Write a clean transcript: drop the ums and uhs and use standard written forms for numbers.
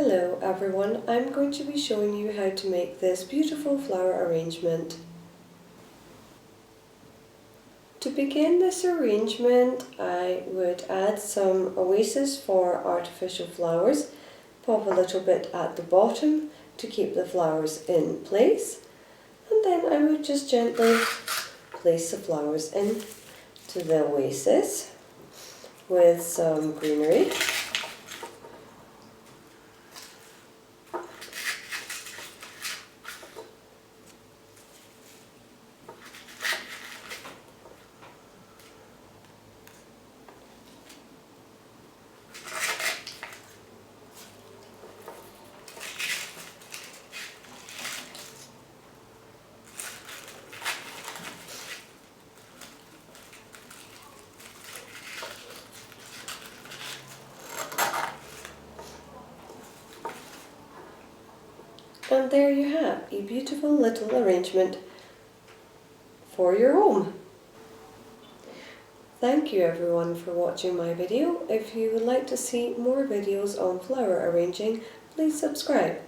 Hello everyone, I'm going to be showing you how to make this beautiful flower arrangement. To begin this arrangement, I would add some oasis for artificial flowers, pop a little bit at the bottom to keep the flowers in place, and then I would just gently place the flowers in to the oasis with some greenery. And there you have a beautiful little arrangement for your home. Thank you everyone for watching my video. If you would like to see more videos on flower arranging, please subscribe.